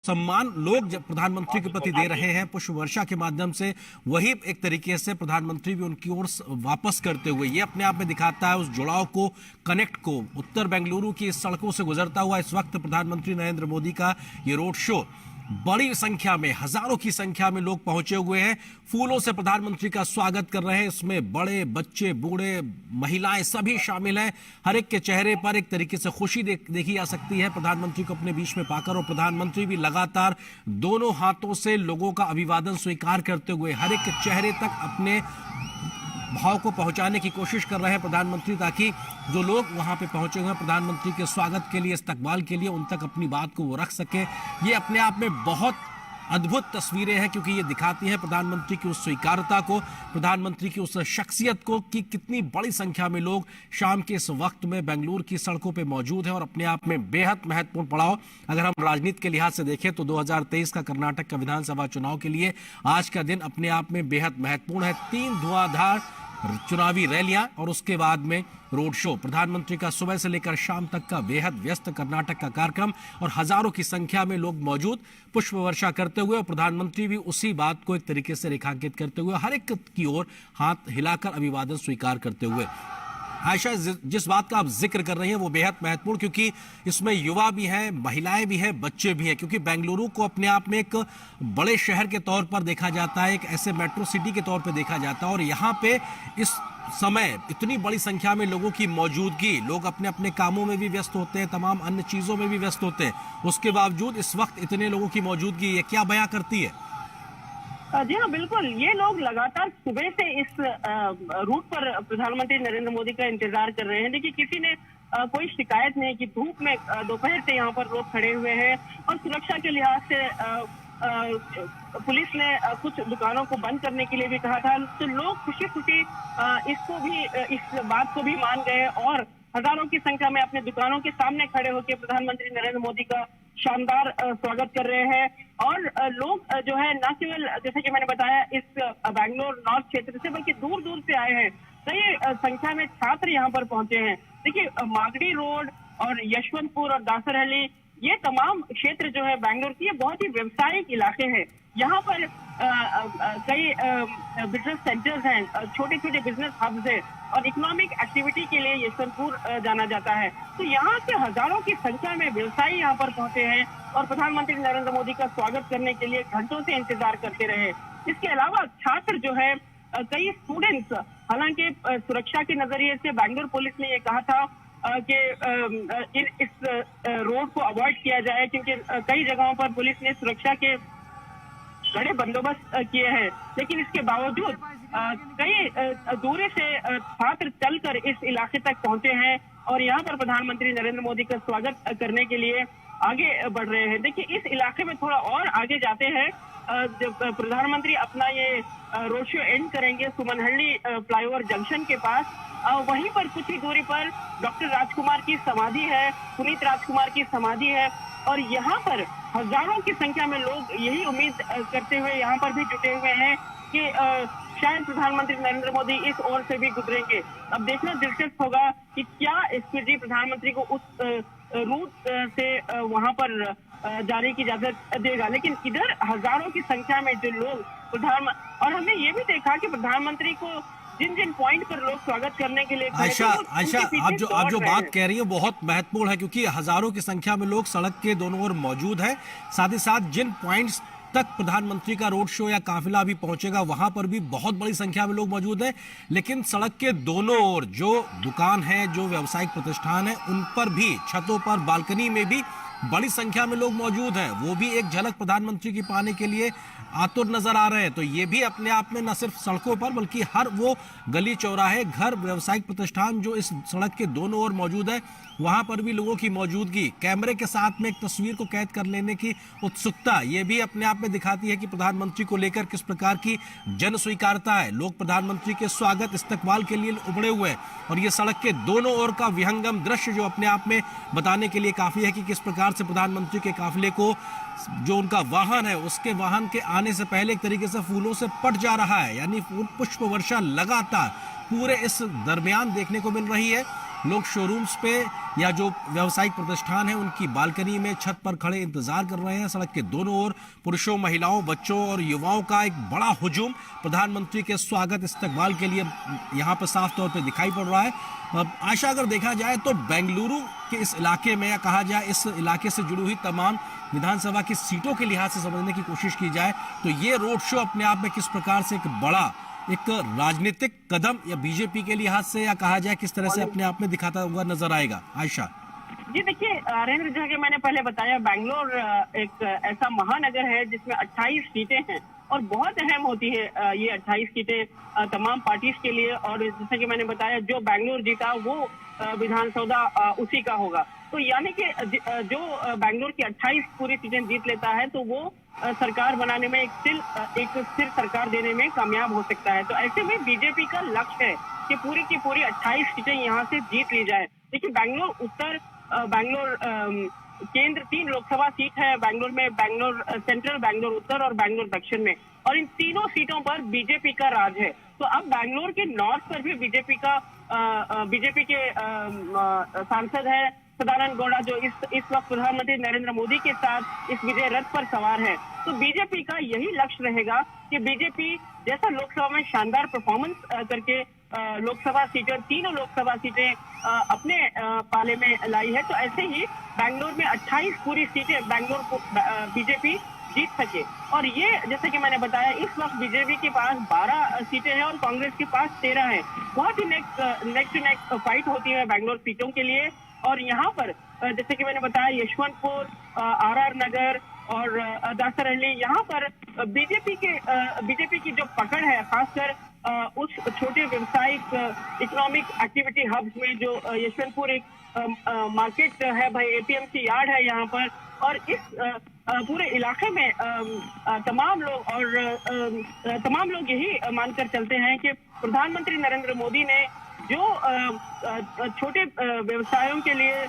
सम्मान लोग जब प्रधानमंत्री के प्रति दे रहे हैं पुष्प वर्षा के माध्यम से, वही एक तरीके से प्रधानमंत्री भी उनकी ओर वापस करते हुए ये अपने आप में दिखाता है उस जुड़ाव को, कनेक्ट को। उत्तर बेंगलुरु की सड़कों से गुजरता हुआ इस वक्त प्रधानमंत्री नरेंद्र मोदी का ये रोड शो, बड़ी संख्या में, हजारों की संख्या में लोग पहुंचे हुए हैं, फूलों से प्रधानमंत्री का स्वागत कर रहे हैं। इसमें बड़े, बच्चे, बूढ़े, महिलाएं सभी शामिल हैं। हर एक के चेहरे पर एक तरीके से खुशी देखी जा सकती है प्रधानमंत्री को अपने बीच में पाकर, और प्रधानमंत्री भी लगातार दोनों हाथों से लोगों का अभिवादन स्वीकार करते हुए हर एक के चेहरे तक अपने भाव को पहुंचाने की कोशिश कर रहे हैं प्रधानमंत्री, ताकि जो लोग वहां पे पहुंचे हुए हैं प्रधानमंत्री के स्वागत के लिए, इस्तकबाल के लिए, उन तक अपनी बात को वो रख सके। ये अपने आप में बहुत अद्भुत तस्वीरें हैं, क्योंकि ये दिखाती हैं प्रधानमंत्री की उस स्वीकारता को, प्रधानमंत्री की उस शख्सियत को, कि कितनी बड़ी संख्या में लोग शाम के इस वक्त में बेंगलुरु की सड़कों पे मौजूद हैं। और अपने आप में बेहद महत्वपूर्ण पड़ाव अगर हम राजनीति के लिहाज से देखें तो 2023 का कर्नाटक का विधानसभा चुनाव के लिए आज का दिन अपने आप में बेहद महत्वपूर्ण है। 3 धुआंधार चुनावी रैलियां और उसके बाद में रोड शो, प्रधानमंत्री का सुबह से लेकर शाम तक का बेहद व्यस्त कर्नाटक का कार्यक्रम, और हजारों की संख्या में लोग मौजूद पुष्प वर्षा करते हुए, और प्रधानमंत्री भी उसी बात को एक तरीके से रेखांकित करते हुए हर एक की ओर हाथ हिलाकर अभिवादन स्वीकार करते हुए। आयशा, जिस बात का आप जिक्र कर रही हैं वो बेहद महत्वपूर्ण, क्योंकि इसमें युवा भी हैं, महिलाएं भी हैं, बच्चे भी हैं, क्योंकि बेंगलुरु को अपने आप में एक बड़े शहर के तौर पर देखा जाता है, एक ऐसे मेट्रो सिटी के तौर पर देखा जाता है, और यहाँ पे इस समय इतनी बड़ी संख्या में लोगों की मौजूदगी, लोग अपने अपने कामों में भी व्यस्त होते हैं, तमाम अन्य चीजों में भी व्यस्त होते हैं, उसके बावजूद इस वक्त इतने लोगों की मौजूदगी ये क्या बयां करती है? जी हाँ, बिल्कुल। ये लोग लगातार सुबह से इस रूट पर प्रधानमंत्री नरेंद्र मोदी का इंतजार कर रहे हैं। देखिए, किसी ने कोई शिकायत नहीं की। धूप में दोपहर से यहाँ पर लोग खड़े हुए हैं, और सुरक्षा के लिहाज से पुलिस ने कुछ दुकानों को बंद करने के लिए भी कहा था। तो लोग खुशी खुशी इसको भी, इस बात को भी मान गए, और हजारों की संख्या में अपने दुकानों के सामने खड़े होकर प्रधानमंत्री नरेंद्र मोदी का शानदार स्वागत कर रहे हैं। और लोग जो है न केवल, जैसे कि मैंने बताया, इस बैंगलोर नॉर्थ क्षेत्र से, बल्कि दूर दूर से आए हैं। कई संख्या में छात्र यहाँ पर पहुंचे हैं। देखिए, मागडी रोड और यशवंतपुर और दासरहली, ये तमाम क्षेत्र जो है बैंगलोर की, ये बहुत ही व्यावसायिक इलाके हैं। यहाँ पर कई बिजनेस सेंटर्स हैं, छोटे छोटे बिजनेस हब्स हैं, और इकोनॉमिक एक्टिविटी के लिए यशवंतपुर जाना जाता है। तो यहाँ से हजारों की संख्या में व्यवसायी यहाँ पर पहुंचे हैं, और प्रधानमंत्री नरेंद्र मोदी का स्वागत करने के लिए घंटों से इंतजार करते रहे। इसके अलावा छात्र जो है, कई स्टूडेंट्स, हालांकि सुरक्षा के नजरिए से बैंगलोर पुलिस ने ये कहा था कि इस रोड को अवॉइड किया जाए, क्योंकि कई जगहों पर पुलिस ने सुरक्षा के कड़े बंदोबस्त किए हैं। लेकिन इसके बावजूद कई दूरी से छात्र चलकर इस इलाके तक पहुंचे हैं, और यहाँ पर प्रधानमंत्री नरेंद्र मोदी का स्वागत करने के लिए आगे बढ़ रहे हैं। देखिए, इस इलाके में थोड़ा और आगे जाते हैं, जब प्रधानमंत्री अपना ये रोड शो एंड करेंगे सुमनहल्ली फ्लाईओवर जंक्शन के पास, वहीं पर कुछ ही दूरी पर डॉक्टर राजकुमार की समाधि है, पुनीत राजकुमार की समाधि है, और यहाँ पर हजारों की संख्या में लोग यही उम्मीद करते हुए यहाँ पर भी जुटे हुए हैं कि शायद प्रधानमंत्री नरेंद्र मोदी इस ओर से भी गुजरेंगे। अब देखना दिलचस्प होगा कि क्या एसपीजी प्रधानमंत्री को उस रूट से वहां पर जाने की इजाजत देगा। लेकिन इधर हजारों की संख्या में जो लोग और हमने ये भी देखा कि प्रधानमंत्री को जिन जिन पॉइंट पर लोग स्वागत करने के लिए आयशा, आप जो बात कह रही है बहुत महत्वपूर्ण है, क्योंकि हजारों की संख्या में लोग सड़क के दोनों ओर मौजूद है। साथ ही साथ जिन पॉइंट्स तक प्रधानमंत्री का रोड शो या काफिला भी पहुंचेगा, वहां पर भी बहुत बड़ी संख्या में लोग मौजूद हैं। लेकिन सड़क के दोनों ओर जो दुकान है, जो व्यावसायिक प्रतिष्ठान है, उन पर भी, छतों पर, बालकनी में भी बड़ी संख्या में लोग मौजूद हैं। वो भी एक झलक प्रधानमंत्री की पाने के लिए आतुर नजर आ रहे हैं। तो ये भी अपने आप में न सिर्फ सड़कों पर, बल्कि हर वो गली, चौराहे, घर, व्यावसायिक प्रतिष्ठान जो इस सड़क के दोनों ओर मौजूद है, वहां पर भी लोगों की मौजूदगी, कैमरे के साथ में एक तस्वीर को कैद कर लेने की उत्सुकता, ये भी अपने आप में दिखाती है कि प्रधानमंत्री को लेकर किस प्रकार की जन स्वीकारता है। लोग प्रधानमंत्री के स्वागत, इस्तकबाल के लिए उमड़े हुए हैं, और ये सड़क के दोनों ओर का विहंगम दृश्य जो अपने आप में बताने के लिए काफी है कि किस प्रकार से प्रधानमंत्री के काफिले को, जो उनका वाहन है, उसके वाहन के आने से पहले एक तरीके से फूलों से पट जा रहा है। यानी पुष्प वर्षा लगातार पूरे इस दरमियान देखने को मिल रही है। लोग शोरूम्स पे या जो व्यावसायिक प्रतिष्ठान है उनकी बालकनी में छत पर खड़े इंतजार कर रहे हैं। सड़क के दोनों ओर पुरुषों, महिलाओं, बच्चों और युवाओं का एक बड़ा हुजूम प्रधानमंत्री के स्वागत इस्तकबाल के लिए यहाँ पर साफ तौर पर दिखाई पड़ रहा है। आशा, अगर देखा जाए तो बेंगलुरु के इस इलाके में, या कहा जाए इस इलाके से जुड़ी हुई तमाम विधानसभा की सीटों के लिहाज से समझने की कोशिश की जाए तो ये रोड शो अपने आप में किस प्रकार से एक बड़ा एक राजनीतिक कदम या बीजेपी के लिहाज से, या कहा जाए किस तरह से अपने आप में दिखाता हुआ नजर आएगा? आयशा जी देखिए, नरेंद्र, जैसा कि मैंने पहले बताया, बैंगलोर एक ऐसा महानगर है जिसमें 28 सीटें हैं और बहुत अहम होती है ये 28 सीटें तमाम पार्टीज के लिए। और जैसा कि मैंने बताया, जो बैंगलोर जीता वो विधानसभा उसी का होगा। तो यानी कि जो बैंगलोर की 28 पूरी सीटें जीत लेता है तो वो सरकार बनाने में एक स्थिर सरकार देने में कामयाब हो सकता है। तो ऐसे में बीजेपी का लक्ष्य है कि पूरी की पूरी 28 सीटें यहाँ से जीत ली जाए। देखिए, बैंगलोर उत्तर, बैंगलोर केंद्र, 3 लोकसभा सीट है बैंगलोर में, बैंगलोर सेंट्रल, बैंगलोर उत्तर और बैंगलोर दक्षिण में, और इन तीनों सीटों पर बीजेपी का राज है। तो अब बैंगलोर के नॉर्थ पर भी बीजेपी के सांसद है सदानंद गौड़ा, जो इस वक्त प्रधानमंत्री नरेंद्र मोदी के साथ इस विजय रथ पर सवार है। तो बीजेपी का यही लक्ष्य रहेगा कि बीजेपी जैसा लोकसभा में शानदार परफॉर्मेंस करके लोकसभा सीटें, तीनों लोकसभा सीटें अपने पाले में लाई है, तो ऐसे ही बैंगलोर में 28 पूरी सीटें बैंगलोर को बीजेपी जीत सके। और ये, जैसे कि मैंने बताया, इस वक्त बीजेपी के पास 12 सीटें हैं और कांग्रेस के पास 13 है। बहुत ही नेक्स्ट टू नेक्स्ट फाइट होती है बैंगलोर सीटों के लिए। और यहाँ पर जैसे कि मैंने बताया, यशवंतपुर, आरआर नगर और दासरहल्ली, यहाँ पर बीजेपी की जो पकड़ है, खासकर उस छोटे व्यवसायिक इकोनॉमिक एक्टिविटी हब्स में, जो यशवंतपुर एक मार्केट है भाई, एपीएमसी यार्ड है यहाँ पर, और इस पूरे इलाके में तमाम लोग यही मानकर चलते हैं कि प्रधानमंत्री नरेंद्र मोदी ने जो छोटे व्यवसायों के लिए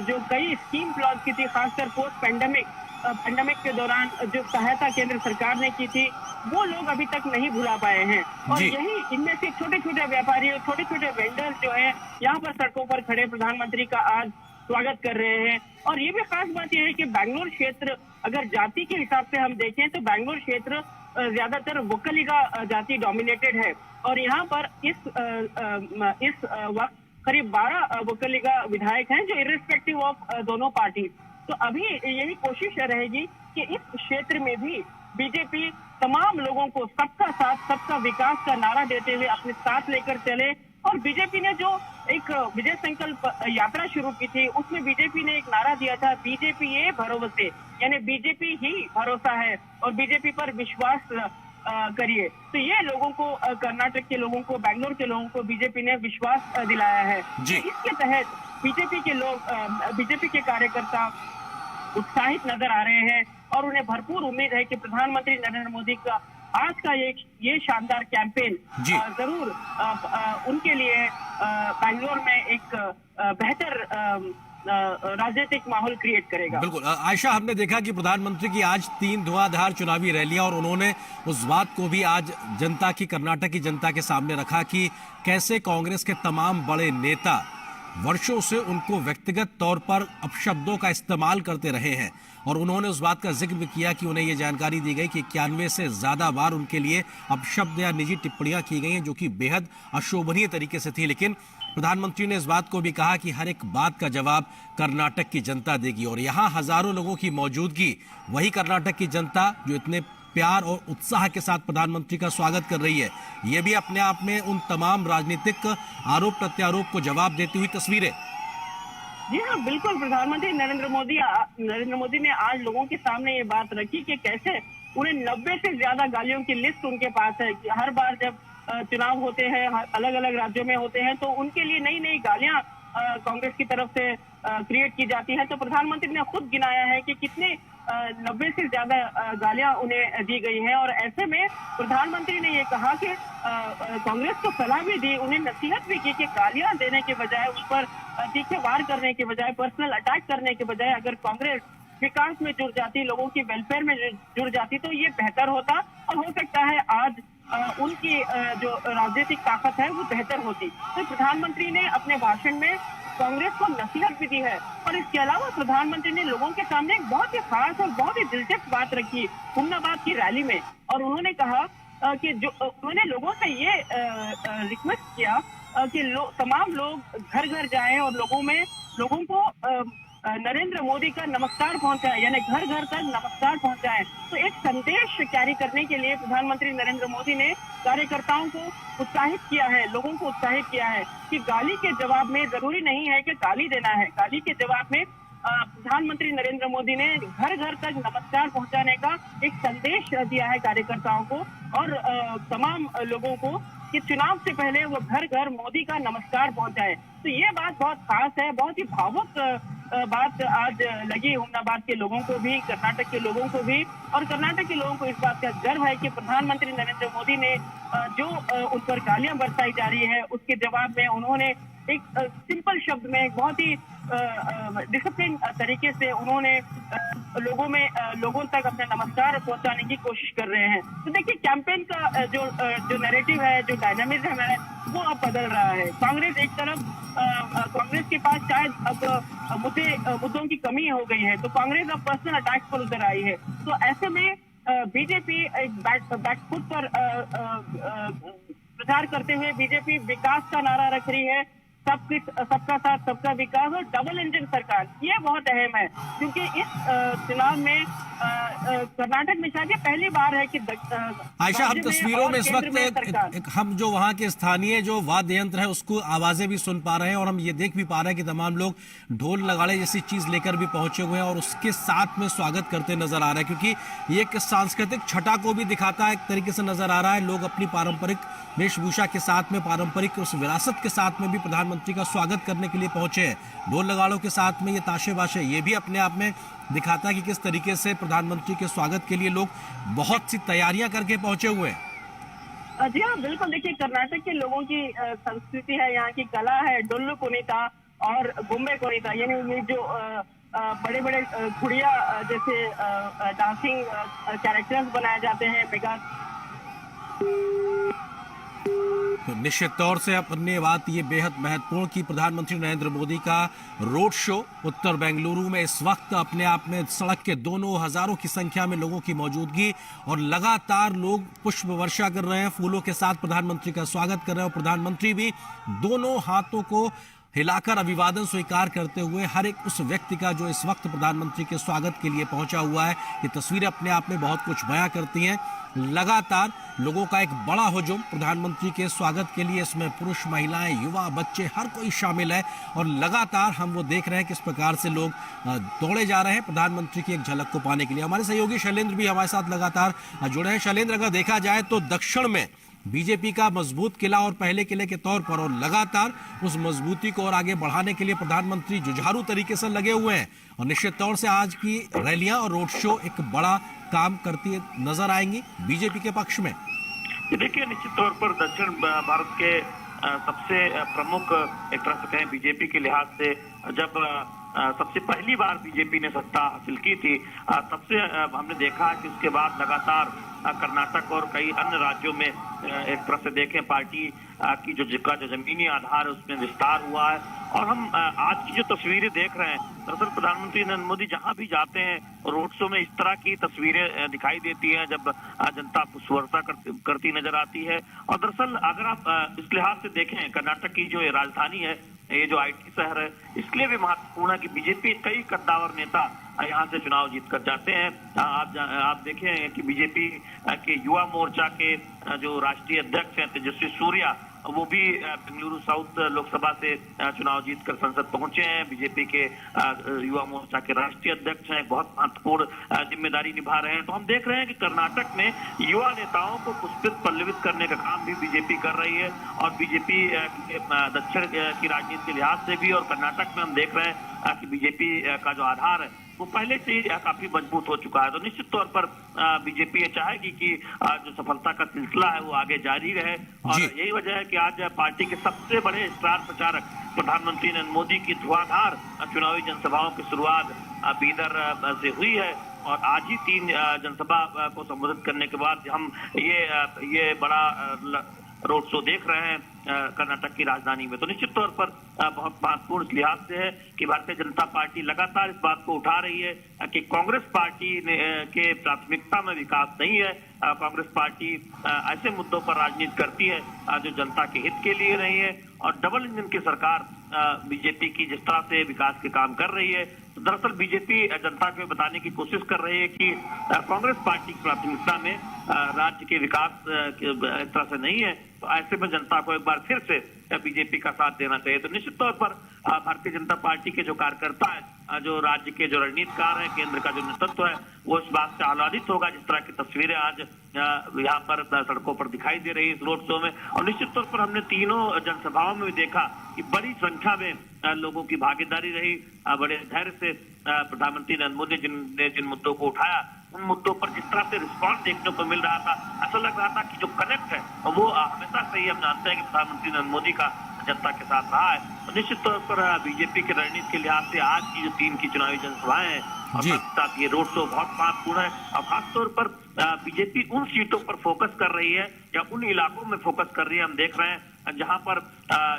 जो कई स्कीम लॉन्च की थी, खासकर पोस्ट पैंडेमिक के दौरान जो सहायता केंद्र सरकार ने की थी, वो लोग अभी तक नहीं भुला पाए हैं। और यही इनमें से छोटे छोटे व्यापारी, छोटे छोटे वेंडर्स जो है, यहाँ पर सड़कों पर खड़े प्रधानमंत्री का आज स्वागत कर रहे हैं। और ये भी खास बात यह है कि बैंगलोर क्षेत्र, अगर जाति के हिसाब से हम देखें तो बैंगलोर क्षेत्र ज्यादातर वोकलिगा जाति डोमिनेटेड है। और यहाँ पर इस वक्त करीब 12 वोकलिगा विधायक हैं, जो इर्रिस्पेक्टिव ऑफ दोनों पार्टी। तो अभी यही कोशिश रहेगी कि इस क्षेत्र में भी बीजेपी तमाम लोगों को सबका साथ, सबका विकास का नारा देते हुए अपने साथ लेकर चले। और बीजेपी ने जो एक विजय संकल्प यात्रा शुरू की थी, उसमें बीजेपी ने एक नारा दिया था, बीजेपी ये भरोसे, यानी बीजेपी ही भरोसा है और बीजेपी पर विश्वास करिए। तो ये लोगों को, कर्नाटक के लोगों को, बैंगलोर के लोगों को बीजेपी ने विश्वास दिलाया है। तो इसके तहत बीजेपी के कार्यकर्ता उत्साहित नजर आ रहे हैं और उन्हें भरपूर उम्मीद है कि प्रधानमंत्री नरेंद्र मोदी का आज का ये शानदार कैंपेन जरूर उनके लिए बैंगलोर में एक बेहतर राजनीतिक माहौल क्रिएट करेगा। बिल्कुल आयशा, हमने देखा कि प्रधानमंत्री की आज 3 धुआंधार चुनावी रैलियां, और उन्होंने उस बात को भी आज जनता की, कर्नाटक की जनता के सामने रखा कि कैसे कांग्रेस के तमाम बड़े नेता वर्षों से उनको व्यक्तिगत तौर पर अपशब्दों का इस्तेमाल करते रहे हैं। और उन्होंने उस बात का जिक्र भी किया कि उन्हें यह जानकारी दी गई कि 91 से ज्यादा बार उनके लिए अपशब्द या निजी टिप्पणियां की गई हैं, जो कि बेहद अशोभनीय तरीके से थी। लेकिन प्रधानमंत्री ने इस बात को भी कहा कि हर एक बात का जवाब कर्नाटक की जनता देगी। और यहाँ हजारों लोगों की मौजूदगी, वही कर्नाटक की जनता जो इतने प्यार और उत्साह के साथ प्रधानमंत्री का स्वागत कर रही है, ये भी अपने आप में उन तमाम राजनीतिक आरोप प्रत्यारोप को जवाब देती हुई तस्वीरें। जी हाँ, बिल्कुल। प्रधानमंत्री नरेंद्र मोदी ने आज लोगों के सामने ये बात रखी कि कैसे उन्हें 90 से ज्यादा गालियों की लिस्ट उनके पास है। कि हर बार जब चुनाव होते हैं, अलग अलग राज्यों में होते हैं, तो उनके लिए नई नई गालियां कांग्रेस की तरफ से क्रिएट की जाती है। तो प्रधानमंत्री ने खुद गिनाया है कि कितने 90 से ज्यादा गालियां उन्हें दी गई हैं। और ऐसे में प्रधानमंत्री ने ये कहा कि कांग्रेस को सलाह भी दी, उन्हें नसीहत भी की कि गालियां देने के बजाय, उस पर तीखे वार करने के बजाय, पर्सनल अटैक करने के बजाय, अगर कांग्रेस विकास में जुड़ जाती, लोगों की वेलफेयर में जुड़ जाती, तो ये बेहतर होता। और हो सकता है आज उनकी जो राजनीतिक ताकत है वो बेहतर होती। तो प्रधानमंत्री ने अपने भाषण में कांग्रेस को नसीहत भी दी है और इसके अलावा प्रधानमंत्री ने लोगों के सामने एक बहुत ही खास और बहुत ही दिलचस्प बात रखी हुमनाबाद की रैली में। और उन्होंने कहा कि जो उन्होंने लोगों से ये रिक्वेस्ट किया कि तमाम लोग घर घर जाएं और लोगों को नरेंद्र मोदी का नमस्कार पहुंचाए, यानी घर घर तक नमस्कार पहुंचाए। तो एक संदेश कैरी करने के लिए प्रधानमंत्री नरेंद्र मोदी ने कार्यकर्ताओं को उत्साहित किया है, लोगों को उत्साहित किया है कि गाली के जवाब में जरूरी नहीं है कि गाली देना है, गाली के जवाब में प्रधानमंत्री नरेंद्र मोदी ने घर घर तक नमस्कार पहुंचाने का एक संदेश दिया है कार्यकर्ताओं को और तमाम लोगों को कि चुनाव से पहले वो घर घर मोदी का नमस्कार पहुंचाए। तो ये बात बहुत खास है, बहुत ही भावुक बात आज लगी हुमनाबाद के लोगों को भी, कर्नाटक के लोगों को भी। और कर्नाटक के लोगों को इस बात का गर्व है कि प्रधानमंत्री नरेंद्र मोदी ने जो उन पर गालियां बरसाई जा रही है उसके जवाब में उन्होंने एक सिंपल शब्द में एक बहुत ही डिसिप्लिन तरीके से उन्होंने लोगों तक अपने नमस्कार पहुंचाने की कोशिश कर रहे हैं। तो देखिए कैंपेन का जो नैरेटिव है, जो डायनामिज्म है वो अब बदल रहा है। कांग्रेस एक तरफ कांग्रेस के पास शायद अब मुद्दों की कमी हो गई है, तो कांग्रेस अब पर्सनल अटैक पर उतर आई है। तो ऐसे में बीजेपी एक बैकफुट पर प्रचार करते हुए बीजेपी विकास का नारा रख रही है, सबका साथ सबका विकास और डबल इंजन सरकार। ये बहुत अहम है क्योंकि इस चुनाव में कर्नाटक में शायद ये पहली बार है कि आयशा, हम तस्वीरों में इस वक्त हम जो वहां के स्थानीय जो वाद्य यंत्र है उसको आवाजें भी सुन पा रहे हैं और हम ये देख भी पा रहे हैं कि तमाम लोग ढोल नगाड़े जैसी चीज लेकर भी पहुंचे हुए हैं और उसके साथ में स्वागत करते नजर आ रहे हैं, क्योंकि ये एक सांस्कृतिक छटा को भी दिखाता है, एक तरीके से नजर आ रहा है। लोग अपनी पारंपरिक वेशभूषा के साथ में, पारंपरिक उस विरासत के साथ में भी प्रधानमंत्री का स्वागत करने के लिए पहुंचे हैं। ढोल नगाड़ों के साथ में ये ताशे बाशे, ये भी अपने आप में दिखाता है कि किस तरीके से प्रधानमंत्री के स्वागत के लिए लोग बहुत सी तैयारियां करके पहुंचे हुए हैं। जी हाँ, बिल्कुल। देखिए कर्नाटक के लोगों की संस्कृति है, यहाँ की कला है, डोल्लू कोनीता और गुम्बे कोनीता, यानी ये जो बड़े बड़े गुड़िया जैसे डांसिंग कैरेक्टर्स बनाए जाते हैं मेगा। तो निश्चित तौर से अपनी बात ये बेहद महत्वपूर्ण कि प्रधानमंत्री नरेंद्र मोदी का रोड शो उत्तर बेंगलुरु में इस वक्त अपने आप में सड़क के दोनों हजारों की संख्या में लोगों की मौजूदगी और लगातार लोग पुष्प वर्षा कर रहे हैं, फूलों के साथ प्रधानमंत्री का स्वागत कर रहे हैं और प्रधानमंत्री भी दोनों हाथों को हिलाकर अभिवादन स्वीकार करते हुए हर एक उस व्यक्ति का जो इस वक्त प्रधानमंत्री के स्वागत के लिए पहुंचा हुआ है। ये तस्वीरें अपने आप में बहुत कुछ बयां करती हैं। लगातार लोगों का एक बड़ा हुजूम प्रधानमंत्री के स्वागत के लिए, इसमें पुरुष, महिलाएं, युवा, बच्चे, हर कोई शामिल है और लगातार हम वो देख रहे हैं किस प्रकार से लोग दौड़े जा रहे हैं प्रधानमंत्री की एक झलक को पाने के लिए। हमारे सहयोगी शैलेंद्र भी हमारे साथ लगातार जुड़े हैं। शैलेंद्र, अगर देखा जाए तो दक्षिण में बीजेपी का मजबूत किला और पहले किले के तौर पर और लगातार उस मजबूती को और आगे बढ़ाने के लिए प्रधानमंत्री जुझारू तरीके से लगे हुए हैं और निश्चित तौर से आज की रैलियां और रोड शो एक बड़ा काम करती नजर आएंगी बीजेपी के पक्ष में। देखिए, निश्चित तौर पर दक्षिण भारत के सबसे प्रमुख एक तरह से कहें बीजेपी के लिहाज से जब सबसे पहली बार बीजेपी ने सत्ता हासिल की थी, तब से हमने देखा कि उसके बाद लगातार कर्नाटक और कई अन्य राज्यों में एक तरह से देखें पार्टी की जो जमीनी आधार है उसमें विस्तार हुआ है। और हम आज की जो तस्वीरें देख रहे हैं, दरअसल प्रधानमंत्री नरेंद्र मोदी जहां भी जाते हैं रोड शो में इस तरह की तस्वीरें दिखाई देती हैं जब जनता पुष्पवर्षा करती नजर आती है। और दरअसल अगर आप इस लिहाज से देखें, कर्नाटक की जो राजधानी है, ये जो IT शहर है, इसलिए भी महत्वपूर्ण है कि बीजेपी कई कद्दावर नेता यहाँ से चुनाव जीत कर जाते हैं। आप देखें कि बीजेपी के युवा मोर्चा के जो राष्ट्रीय अध्यक्ष हैं तेजस्वी सूर्या, वो भी बेंगलुरु साउथ लोकसभा से चुनाव जीतकर संसद पहुंचे हैं। बीजेपी के युवा मोर्चा के राष्ट्रीय अध्यक्ष हैं, बहुत महत्वपूर्ण जिम्मेदारी निभा रहे हैं। तो हम देख रहे हैं कि कर्नाटक में युवा नेताओं को पुष्पित पल्लवित करने का काम भी बीजेपी कर रही है और बीजेपी दक्षिण की राजनीति के लिहाज से भी और कर्नाटक में हम देख रहे हैं कि बीजेपी का जो आधार है वो पहले से ही काफी मजबूत हो चुका है। तो निश्चित तौर पर बीजेपी ये चाहेगी कि जो सफलता का सिलसिला है वो आगे जारी रहे और यही वजह है कि आज पार्टी के सबसे बड़े स्टार प्रचारक प्रधानमंत्री नरेंद्र मोदी की धुआंधार चुनावी जनसभाओं की शुरुआत बीदर से हुई है और आज ही 3 जनसभा को संबोधित करने के बाद हम ये बड़ा रोड शो देख रहे हैं कर्नाटक की राजधानी में। तो निश्चित तौर पर बहुत महत्वपूर्ण इस लिहाज से है कि भारतीय जनता पार्टी लगातार इस बात को उठा रही है कि कांग्रेस पार्टी के प्राथमिकता में विकास नहीं है। कांग्रेस पार्टी ऐसे मुद्दों पर राजनीति करती है जो जनता के हित के लिए नहीं है, और डबल इंजन की सरकार बीजेपी की जिस तरह से विकास के काम कर रही है, तो दरअसल बीजेपी जनता को बताने की कोशिश कर रही है कि कांग्रेस पार्टी की प्राथमिकता में राज्य के विकास इस तरह से नहीं है। तो ऐसे में जनता को एक बार फिर से बीजेपी का साथ देना चाहिए। तो निश्चित तौर पर भारतीय जनता पार्टी के जो कार्यकर्ता है, जो राज्य के जो रणनीतिकार है, केंद्र का जो नेतृत्व है, वो इस बात से आह्लादित होगा जिस तरह की तस्वीरें आज यहाँ पर सड़कों पर दिखाई दे रही है इस रोड शो में। और निश्चित तौर पर हमने तीनों जनसभाओं में भी देखा कि बड़ी संख्या में लोगों की भागीदारी रही। बड़े धैर्य से प्रधानमंत्री नरेंद्र मोदी ने जिन मुद्दों को उठाया, उन मुद्दों पर जिस तरह से रिस्पॉन्स देखने को मिल रहा था, ऐसा लग रहा था कि जो कनेक्ट है वो हमेशा से ही हम जानते हैं कि प्रधानमंत्री नरेंद्र मोदी का जनता के साथ रहा है। तो निश्चित तौर पर बीजेपी के रणनीति के लिहाज से आज की जो 3 की चुनावी जनसभाएं हैं और साथ ये रोड शो बहुत महत्वपूर्ण है। और खासतौर पर बीजेपी उन सीटों पर फोकस कर रही है या उन इलाकों में फोकस कर रही है, हम देख रहे हैं जहां पर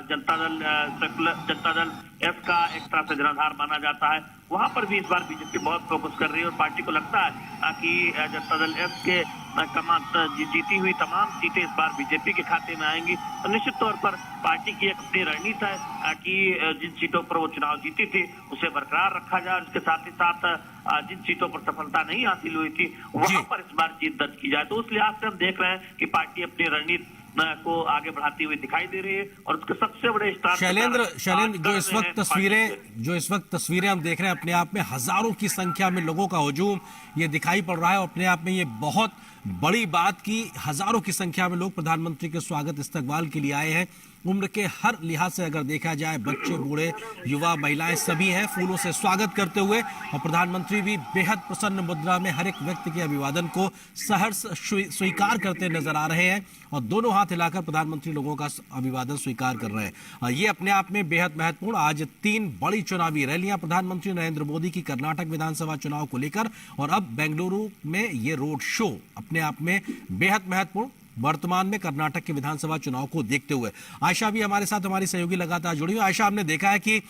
जनता दल एस का एक तरह से जनाधार माना जाता है, वहां पर भी इस बार बीजेपी बहुत फोकस कर रही है। और पार्टी को लगता है कि जनता दल एस के जीती हुई तमाम सीटें इस बार बीजेपी के खाते में आएंगी। तो निश्चित तौर पर पार्टी की एक अपनी रणनीति है कि जिन सीटों पर वो चुनाव जीती थी उसे बरकरार रखा जाए, और इसके साथ ही साथ जिन सीटों पर सफलता नहीं हासिल हुई थी वहां पर इस बार जीत दर्ज की जाए। तो उस लिहाज से हम देख रहे हैं कि पार्टी अपनी रणनीति को आगे बढ़ाती हुई दिखाई दे रही है। और उसके सबसे बड़े स्टार शैलेंद्र जो इस वक्त तस्वीरें हम देख रहे हैं, अपने आप में हजारों की संख्या में लोगों का हुजूम ये दिखाई पड़ रहा है। और अपने आप में ये बहुत बड़ी बात की हजारों की संख्या में लोग प्रधानमंत्री के स्वागत इस्तकबाल के लिए आए हैं। उम्र के हर लिहाज से अगर देखा जाए, बच्चे, बूढ़े, युवा, महिलाएं सभी हैं फूलों से स्वागत करते हुए। और प्रधानमंत्री भी बेहद प्रसन्न मुद्रा में हर एक व्यक्ति के अभिवादन को सहर्ष स्वीकार करते नजर आ रहे हैं, और दोनों हाथ हिलाकर प्रधानमंत्री लोगों का अभिवादन स्वीकार कर रहे हैं। ये अपने आप में बेहद महत्वपूर्ण। आज 3 बड़ी चुनावी रैलियां प्रधानमंत्री नरेंद्र मोदी की कर्नाटक विधानसभा चुनाव को लेकर, और अब बेंगलुरु में ये रोड शो अपने आप में बेहद महत्वपूर्ण वर्तमान में कर्नाटक के विधानसभा चुनाव को देखते हुए। आयशा भी हमारे साथ, हमारी सहयोगी लगातार जुड़ी हुई। आयशा, हमने देखा है कि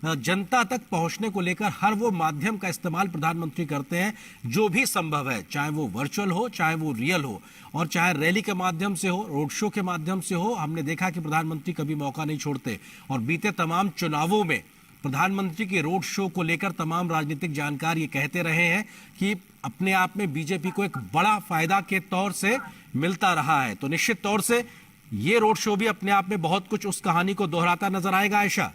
जनता तक पहुंचने को लेकर हर वो माध्यम का इस्तेमाल प्रधानमंत्री करते हैं जो भी संभव है, चाहे वो वर्चुअल हो, चाहे वो रियल हो, और चाहे रैली के माध्यम से हो, रोड शो के माध्यम से हो। हमने देखा कि प्रधानमंत्री कभी मौका नहीं छोड़ते, और बीते तमाम चुनावों में प्रधानमंत्री के रोड शो को लेकर तमाम राजनीतिक जानकार ये कहते रहे हैं कि अपने आप में बीजेपी को एक बड़ा फायदा के तौर से मिलता रहा है। तो निश्चित तौर से ये रोड शो भी अपने आप में बहुत कुछ उस कहानी को दोहराता नजर आएगा। आयशा।